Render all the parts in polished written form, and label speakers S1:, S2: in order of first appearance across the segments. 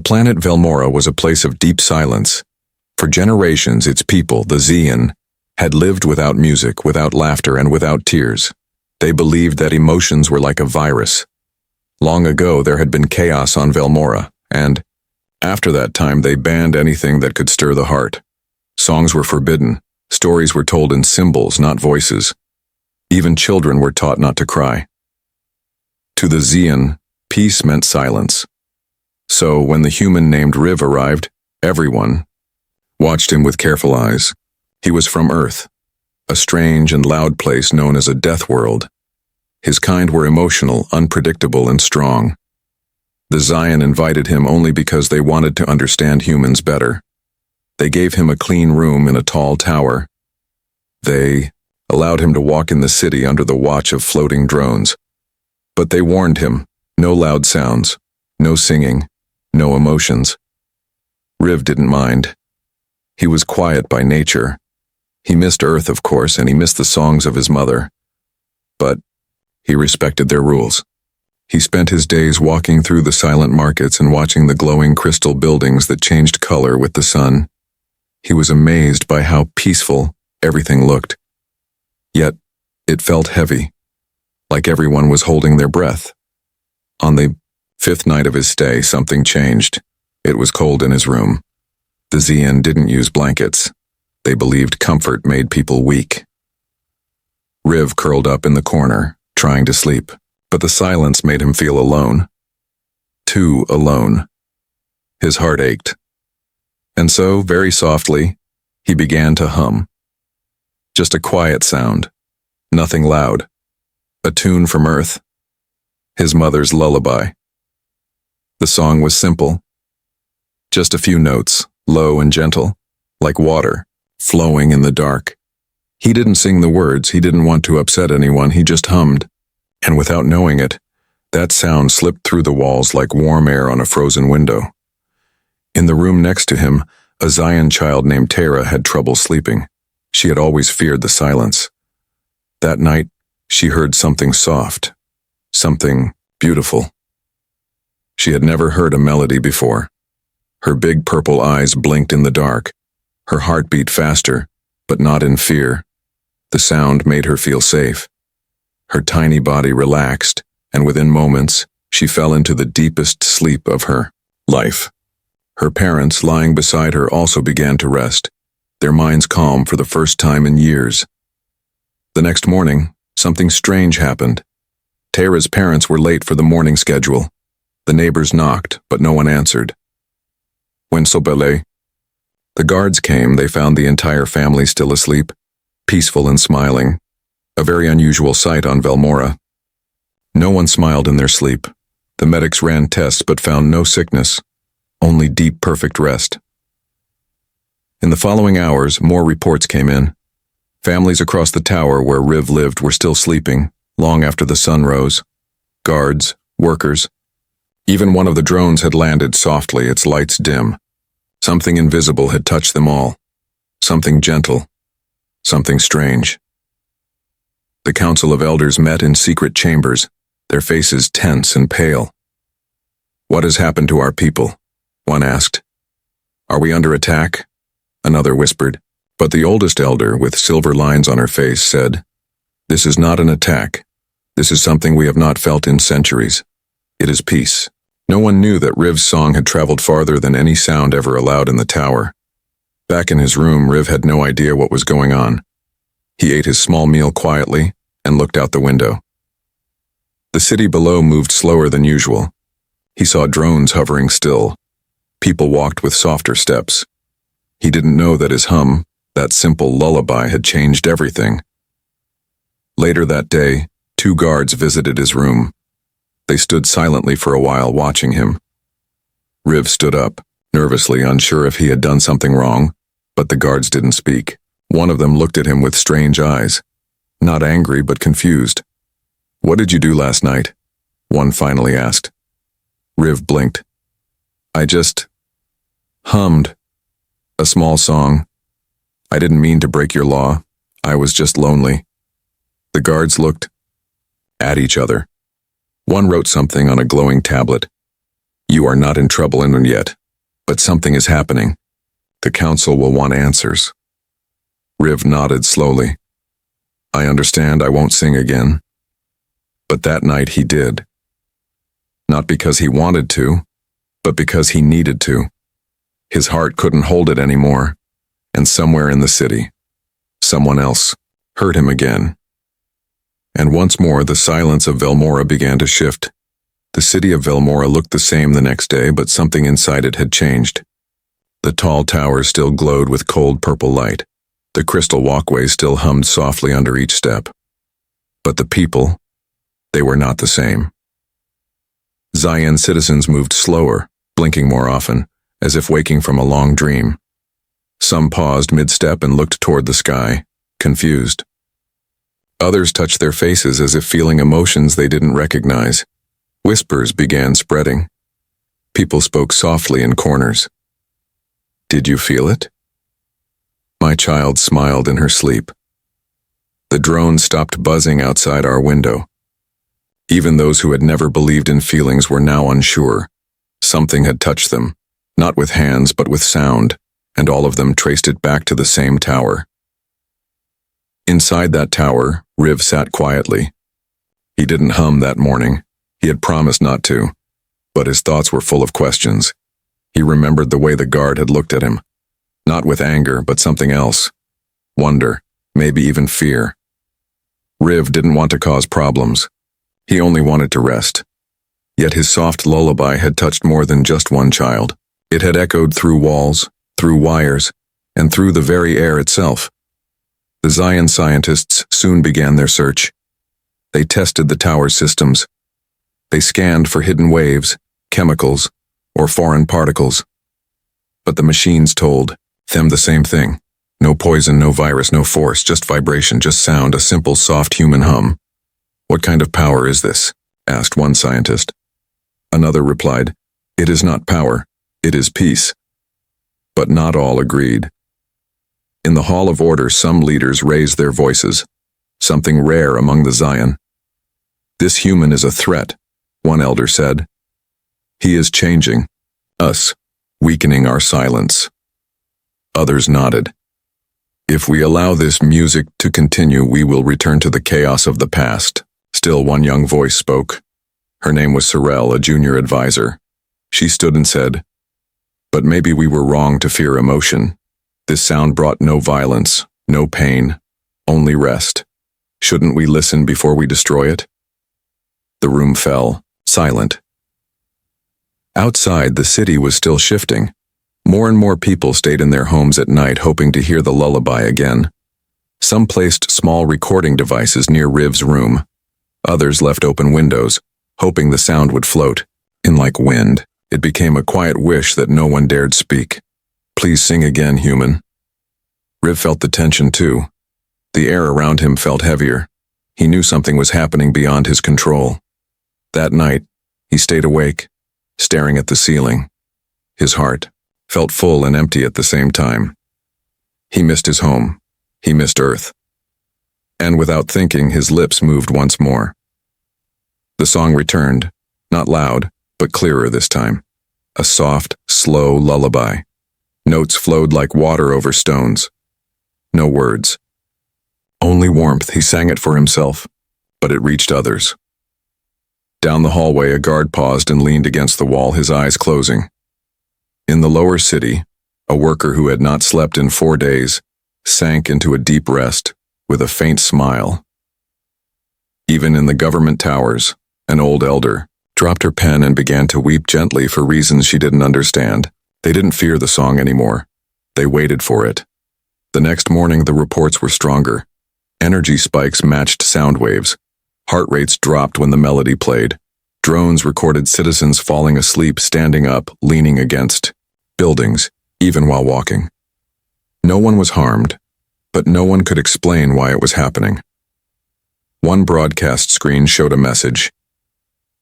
S1: planet Velmora was a place of deep silence. For generations, its people, the Zeon, had lived without music, without laughter, and without tears. They believed that emotions were like a virus. Long ago, there had been chaos on Velmora, and after that time, they banned anything that could stir the heart. Songs were forbidden. Stories were told in symbols, not voices. Even children were taught not to cry. To the Zeon, peace meant silence. So, when the human named Riv arrived, everyone watched him with careful eyes. He was from Earth, a strange and loud place known as a Deathworld. His kind were emotional, unpredictable, and strong. The Zion invited him only because they wanted to understand humans better. They gave him a clean room in a tall tower. They allowed him to walk in the city under the watch of floating drones. But they warned him, no loud sounds, no singing, no emotions. Riv didn't mind. He was quiet by nature. He missed Earth, of course, and he missed the songs of his mother. But he respected their rules. He spent his days walking through the silent markets and watching the glowing crystal buildings that changed color with the sun. He was amazed by how peaceful everything looked. Yet, it felt heavy, like everyone was holding their breath. On the 5th night of his stay, something changed. It was cold in his room. The Zeon didn't use blankets. They believed comfort made people weak. Riv curled up in the corner, trying to sleep, but the silence made him feel alone. Too alone. His heart ached. And so, very softly, he began to hum. Just a quiet sound, nothing loud. A tune from Earth. His mother's lullaby. The song was simple. Just a few notes, low and gentle, like water, flowing in the dark. He didn't sing the words, he didn't want to upset anyone, he just hummed. And without knowing it, that sound slipped through the walls like warm air on a frozen window. In the room next to him, a Zion child named Tara had trouble sleeping. She had always feared the silence. That night, she heard something soft, something beautiful. She had never heard a melody before. Her big purple eyes blinked in the dark. Her heart beat faster, but not in fear. The sound made her feel safe. Her tiny body relaxed, and within moments, she fell into the deepest sleep of her life. Her parents, lying beside her, also began to rest, their minds calm for the first time in years. The next morning, something strange happened. Tara's parents were late for the morning schedule. The neighbors knocked, but no one answered. When Sobele, the guards came, they found the entire family still asleep, peaceful and smiling, a very unusual sight on Velmora. No one smiled in their sleep. The medics ran tests but found no sickness, only deep, perfect rest. In the following hours, more reports came in. Families across the tower where Riv lived were still sleeping, long after the sun rose. Guards, workers. Even one of the drones had landed softly, its lights dim. Something invisible had touched them all. Something gentle. Something strange. The Council of Elders met in secret chambers, their faces tense and pale. "What has happened to our people?" one asked. "Are we under attack?" Another whispered. But the oldest elder, with silver lines on her face, said, "This is not an attack. This is something we have not felt in centuries. It is peace." No one knew that Riv's song had traveled farther than any sound ever allowed in the tower. Back in his room, Riv had no idea what was going on. He ate his small meal quietly and looked out the window. The city below moved slower than usual. He saw drones hovering still. People walked with softer steps. He didn't know that his hum, that simple lullaby, had changed everything. Later that day, 2 guards visited his room. They stood silently for a while, watching him. Riv stood up, nervously, unsure if he had done something wrong, but the guards didn't speak. One of them looked at him with strange eyes, not angry but confused. "What did you do last night?" one finally asked. Riv blinked. "I just hummed a small song. I didn't mean to break your law. I was just lonely." The guards looked at each other. One wrote something on a glowing tablet. You are not in trouble yet, but something is happening. The council will want answers. Riv nodded slowly. I understand I won't sing again. But that night he did. Not because he wanted to, but because he needed to. His heart couldn't hold it anymore, and somewhere in the city, someone else heard him again. And once more the silence of Velmora began to shift. The city of Velmora looked the same the next day, but something inside it had changed. The tall towers still glowed with cold purple light. The crystal walkways still hummed softly under each step. But the people, they were not the same. Zion citizens moved slower, blinking more often, as if waking from a long dream. Some paused mid-step and looked toward the sky, confused. Others touched their faces as if feeling emotions they didn't recognize. Whispers began spreading. People spoke softly in corners. Did you feel it? My child smiled in her sleep. The drone stopped buzzing outside our window. Even those who had never believed in feelings were now unsure. Something had touched them, not with hands but with sound, and all of them traced it back to the same tower. Inside that tower, Riv sat quietly. He didn't hum that morning. He had promised not to, but his thoughts were full of questions. He remembered the way the guard had looked at him, not with anger, but something else. Wonder, maybe even fear. Riv didn't want to cause problems. He only wanted to rest. Yet his soft lullaby had touched more than just one child. It had echoed through walls, through wires, and through the very air itself. The Zion scientists soon began their search. They tested the tower's systems. They scanned for hidden waves, chemicals, or foreign particles. But the machines told them the same thing. No poison, no virus, no force, just vibration, just sound, a simple, soft human hum. What kind of power is this? Asked one scientist. Another replied, It is not power, it is peace. But not all agreed. In the Hall of Order, some leaders raised their voices, something rare among the Zion. This human is a threat, one elder said. He is changing us, weakening our silence. Others nodded. If we allow this music to continue, we will return to the chaos of the past. Still one young voice spoke. Her name was Sorrel, a junior advisor. She stood and said, But maybe we were wrong to fear emotion. This sound brought no violence, no pain, only rest. Shouldn't we listen before we destroy it? The room fell, silent. Outside, the city was still shifting. More and more people stayed in their homes at night, hoping to hear the lullaby again. Some placed small recording devices near Riv's room. Others left open windows, hoping the sound would float. In like wind, it became a quiet wish that no one dared speak. Please sing again, human. Riv felt the tension too. The air around him felt heavier. He knew something was happening beyond his control. That night, he stayed awake, staring at the ceiling. His heart felt full and empty at the same time. He missed his home. He missed Earth. And without thinking, his lips moved once more. The song returned, not loud, but clearer this time. A soft, slow lullaby. Notes flowed like water over stones. No words. Only warmth. He sang it for himself, but it reached others. Down the hallway, a guard paused and leaned against the wall, his eyes closing. In the lower city, a worker who had not slept in 4 days sank into a deep rest with a faint smile. Even in the government towers, an old elder dropped her pen and began to weep gently for reasons she didn't understand. They didn't fear the song anymore. They waited for it. The next morning, the reports were stronger. Energy spikes matched sound waves. Heart rates dropped when the melody played. Drones recorded citizens falling asleep, standing up, leaning against buildings, even while walking. No one was harmed, but no one could explain why it was happening. One broadcast screen showed a message.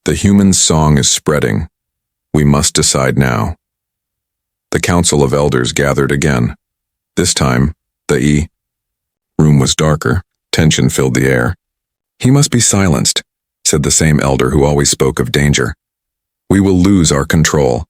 S1: The human's song is spreading. We must decide now. The Council of Elders gathered again. This time, the room was darker. Tension filled the air. He must be silenced, said the same elder who always spoke of danger. We will lose our control.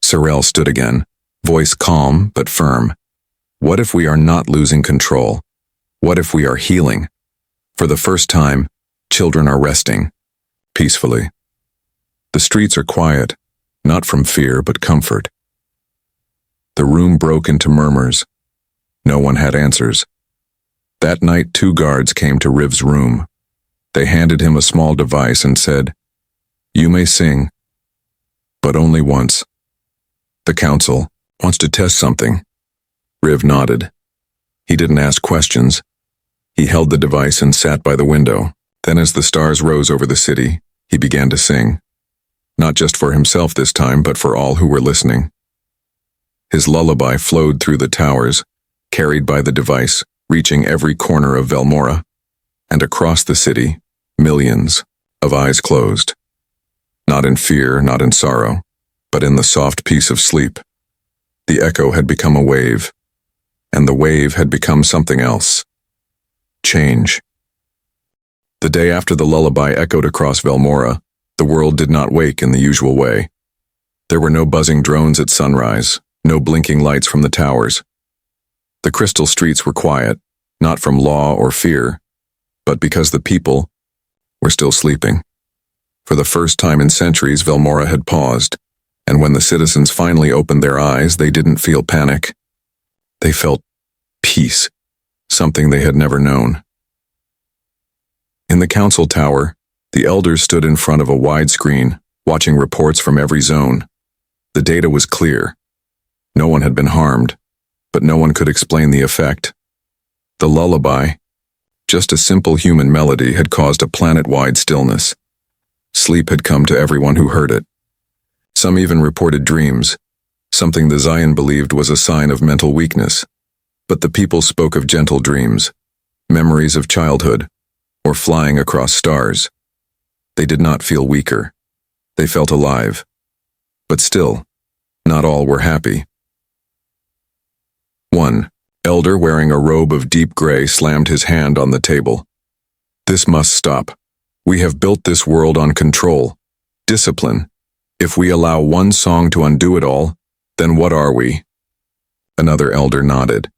S1: Sorel stood again, voice calm but firm. What if we are not losing control? What if we are healing? For the first time, children are resting, peacefully. The streets are quiet, not from fear but comfort. The room broke into murmurs. No one had answers. That night 2 guards came to Riv's room. They handed him a small device and said, "You may sing, but only once. The council wants to test something." Riv nodded. He didn't ask questions. He held the device and sat by the window. Then as the stars rose over the city, he began to sing. Not just for himself this time, but for all who were listening. His lullaby flowed through the towers, carried by the device, reaching every corner of Velmora. And across the city, millions of eyes closed. Not in fear, not in sorrow, but in the soft peace of sleep. The echo had become a wave, and the wave had become something else. Change. The day after the lullaby echoed across Velmora, the world did not wake in the usual way. There were no buzzing drones at sunrise, no blinking lights from the towers. The crystal streets were quiet, not from law or fear, but because the people were still sleeping. For the first time in centuries, Velmora had paused, and when the citizens finally opened their eyes, they didn't feel panic. They felt peace, something they had never known. In the council tower, the elders stood in front of a wide screen, watching reports from every zone. The data was clear. No one had been harmed, but no one could explain the effect. The lullaby, just a simple human melody, had caused a planet-wide stillness. Sleep had come to everyone who heard it. Some even reported dreams, something the Zion believed was a sign of mental weakness. But the people spoke of gentle dreams, memories of childhood, or flying across stars. They did not feel weaker. They felt alive. But still, not all were happy. One elder wearing a robe of deep gray slammed his hand on the table. "This must stop. We have built this world on control, discipline. If we allow one song to undo it all, then what are we?" Another elder nodded.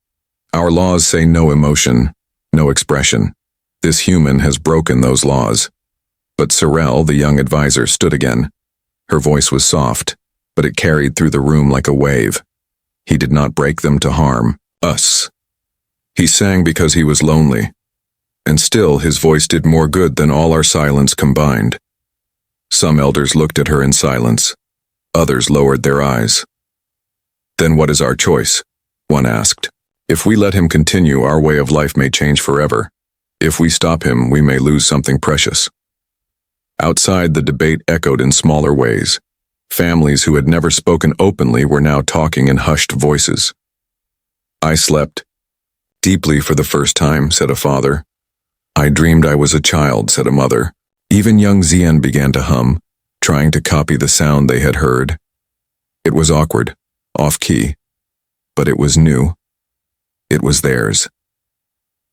S1: "Our laws say no emotion, no expression. This human has broken those laws." But Sorel, the young advisor, stood again. Her voice was soft, but it carried through the room like a wave. He did not break them to harm us. He sang because he was lonely, and still his voice did more good than all our silence combined. Some elders looked at her in silence. Others lowered their eyes. "Then what is our choice?" one asked. "If we let him continue, our way of life may change forever. If we stop him, we may lose something precious." Outside, the debate echoed in smaller ways. Families who had never spoken openly were now talking in hushed voices. "I slept deeply for the first time," said a father. "I dreamed I was a child," said a mother. Even young Zian began to hum, trying to copy the sound they had heard. It was awkward, off-key, but it was new. It was theirs.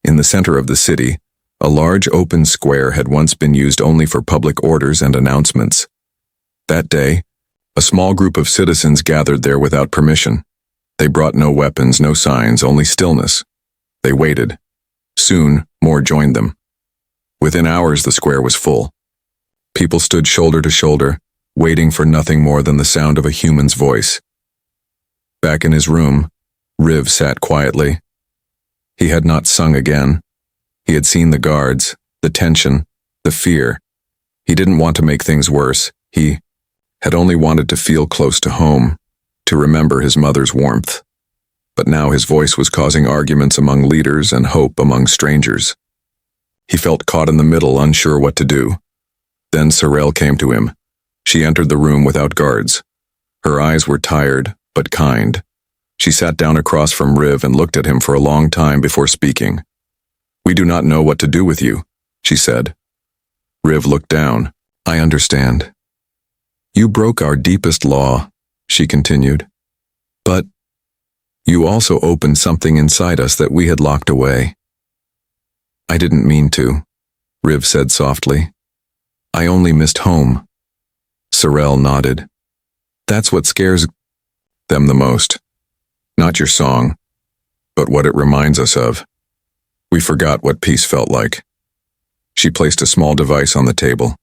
S1: In the center of the city, a large open square had once been used only for public orders and announcements. That day, a small group of citizens gathered there without permission. They brought no weapons, no signs, only stillness. They waited. Soon, more joined them. Within hours, the square was full. People stood shoulder to shoulder, waiting for nothing more than the sound of a human's voice. Back in his room, Riv sat quietly. He had not sung again. He had seen the guards, the tension, the fear. He didn't want to make things worse. He had only wanted to feel close to home, to remember his mother's warmth. But now his voice was causing arguments among leaders and hope among strangers. He felt caught in the middle, unsure what to do. Then Sorel came to him. She entered the room without guards. Her eyes were tired, but kind. She sat down across from Riv and looked at him for a long time before speaking. "We do not know what to do with you," she said. Riv looked down. "I understand. You broke our deepest law," she continued. "But you also opened something inside us that we had locked away." "I didn't mean to," Riv said softly. "I only missed home." Sorel nodded. That's what scares them the most. Not your song, but what it reminds us of. We forgot what peace felt like. She placed a small device on the table.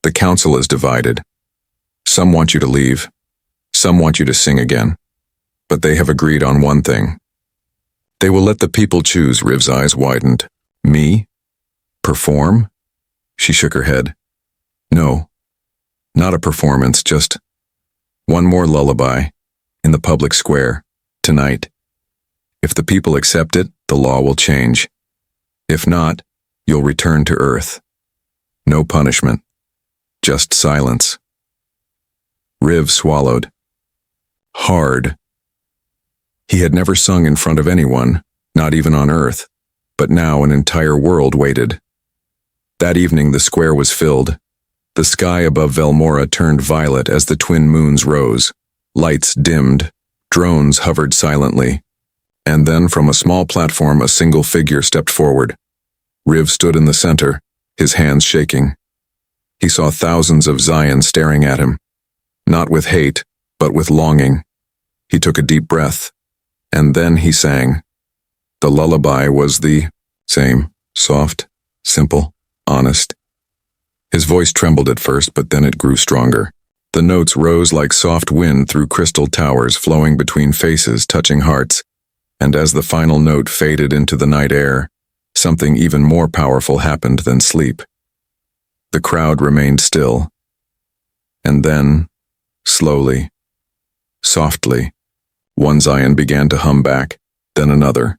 S1: The council is divided. Some want you to leave. Some want you to sing again. But they have agreed on one thing. They will let the people choose. Riv's eyes widened. Me? Perform? She shook her head. No. Not a performance, just one more lullaby in the public square, tonight. If the people accept it, the law will change. If not, you'll return to Earth. No punishment. Just silence. Riv swallowed. Hard. He had never sung in front of anyone, not even on Earth, but now an entire world waited. That evening the square was filled. The sky above Velmora turned violet as the twin moons rose. Lights dimmed. Drones hovered silently. And then from a small platform a single figure stepped forward. Riv stood in the center, his hands shaking. He saw thousands of Zion staring at him. Not with hate, but with longing. He took a deep breath. And then he sang. The lullaby was the same, soft, simple, honest. His voice trembled at first, but then it grew stronger. The notes rose like soft wind through crystal towers, flowing between faces, touching hearts. And as the final note faded into the night air, something even more powerful happened than sleep. The crowd remained still. And then, slowly, softly, one Zion began to hum back, then another,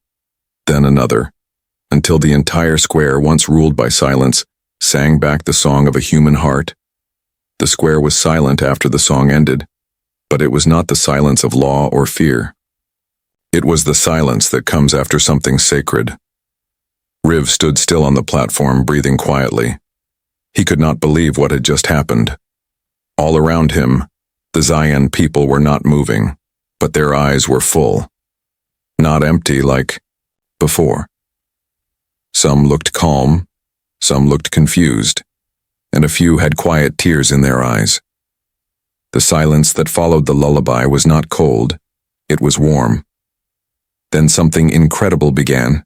S1: until the entire square, once ruled by silence, sang back the song of a human heart. The square was silent after the song ended, but it was not the silence of law or fear. It was the silence that comes after something sacred. Riv stood still on the platform, breathing quietly. He could not believe what had just happened. All around him, the Zion people were not moving, but their eyes were full. Not empty like before. Some looked calm, some looked confused, and a few had quiet tears in their eyes. The silence that followed the lullaby was not cold, it was warm. Then something incredible began.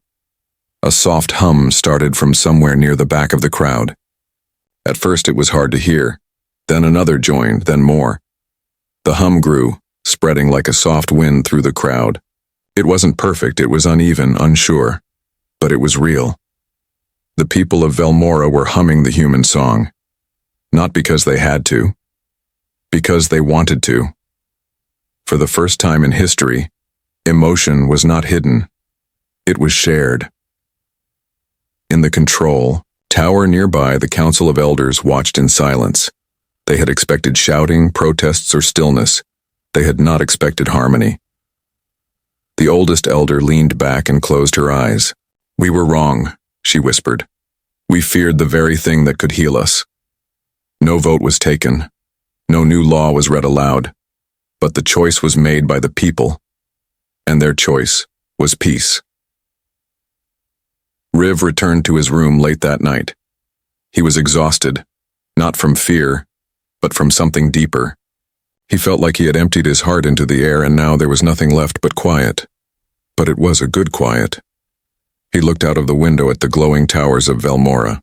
S1: A soft hum started from somewhere near the back of the crowd. At first it was hard to hear, then another joined, then more. The hum grew, spreading like a soft wind through the crowd. It wasn't perfect, it was uneven, unsure, but it was real. The people of Velmora were humming the human song, not because they had to, because they wanted to. For the first time in history, emotion was not hidden, it was shared. In the control tower nearby, the Council of Elders watched in silence. They had expected shouting, protests, or stillness. They had not expected harmony. The oldest elder leaned back and closed her eyes. We were wrong, she whispered. We feared the very thing that could heal us. No vote was taken. No new law was read aloud. But the choice was made by the people. And their choice was peace. Riv returned to his room late that night. He was exhausted, not from fear, but from something deeper. He felt like he had emptied his heart into the air and now there was nothing left but quiet. But it was a good quiet. He looked out of the window at the glowing towers of Velmora.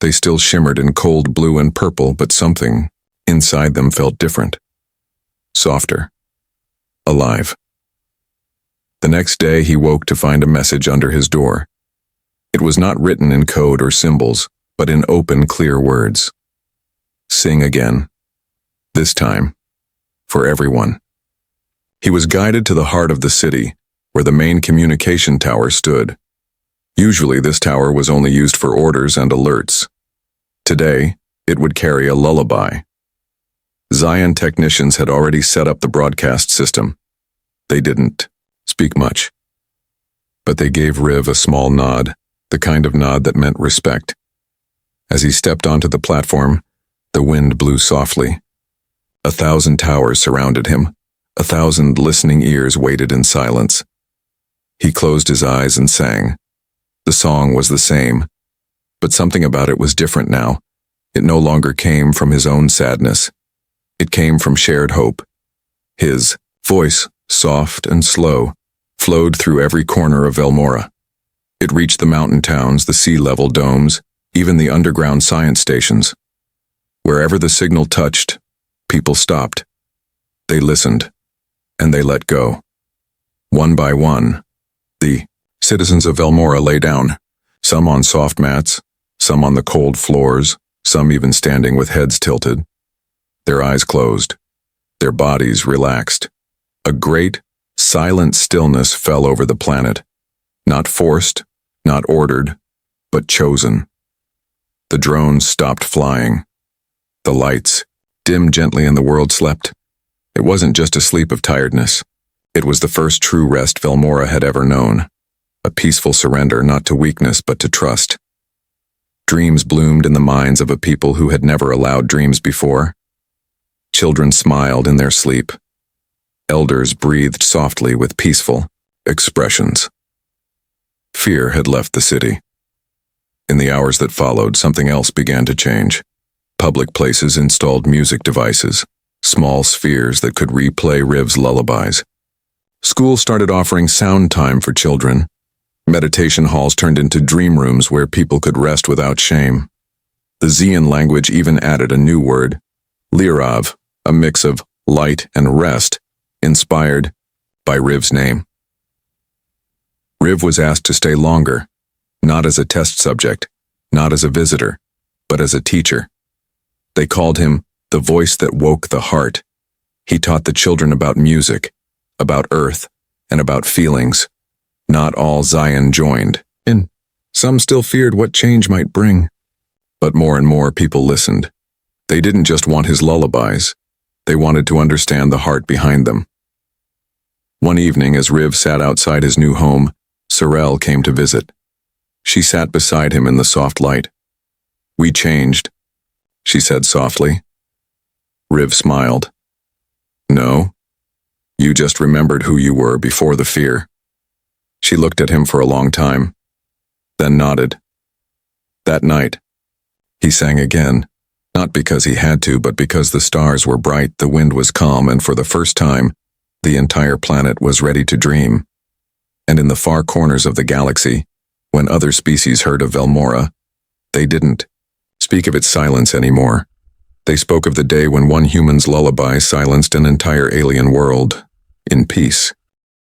S1: They still shimmered in cold blue and purple, but something inside them felt different. Softer. Alive. The next day he woke to find a message under his door. It was not written in code or symbols, but in open, clear words. Sing again. This time, for everyone. He was guided to the heart of the city, where the main communication tower stood. Usually this tower was only used for orders and alerts. Today, it would carry a lullaby. Zion technicians had already set up the broadcast system. They didn't speak much. But they gave Riv a small nod, the kind of nod that meant respect. As he stepped onto the platform, the wind blew softly. 1,000 towers surrounded him. 1,000 listening ears waited in silence. He closed his eyes and sang. The song was the same, but something about it was different now. It no longer came from his own sadness. It came from shared hope. His voice, soft and slow, flowed through every corner of Velmora. It reached the mountain towns, the sea-level domes, even the underground science stations. Wherever the signal touched, people stopped. They listened, and they let go. One by one, the citizens of Velmora lay down, some on soft mats, some on the cold floors, some even standing with heads tilted. Their eyes closed, their bodies relaxed. A great, silent stillness fell over the planet, not forced, not ordered, but chosen. The drones stopped flying. The lights dimmed gently and the world slept. It wasn't just a sleep of tiredness. It was the first true rest Velmora had ever known. A peaceful surrender not to weakness but to trust. Dreams bloomed in the minds of a people who had never allowed dreams before. Children smiled in their sleep. Elders breathed softly with peaceful expressions. Fear had left the city. In the hours that followed, something else began to change. Public places installed music devices, small spheres that could replay Riv's lullabies. Schools started offering sound time for children. Meditation halls turned into dream rooms where people could rest without shame. The Xian language even added a new word, Lirav, a mix of light and rest, inspired by Riv's name. Riv was asked to stay longer, not as a test subject, not as a visitor, but as a teacher. They called him the voice that woke the heart. He taught the children about music, about earth, and about feelings. Not all Xian joined, and some still feared what change might bring. But more and more people listened. They didn't just want his lullabies. They wanted to understand the heart behind them. One evening, as Riv sat outside his new home, Sorel came to visit. She sat beside him in the soft light. "We changed," she said softly. Riv smiled. "No, you just remembered who you were before the fear." She looked at him for a long time, then nodded. That night, he sang again, not because he had to, but because the stars were bright, the wind was calm, and for the first time, the entire planet was ready to dream. And in the far corners of the galaxy, when other species heard of Velmora, they didn't speak of its silence anymore. They spoke of the day when one human's lullaby silenced an entire alien world in peace.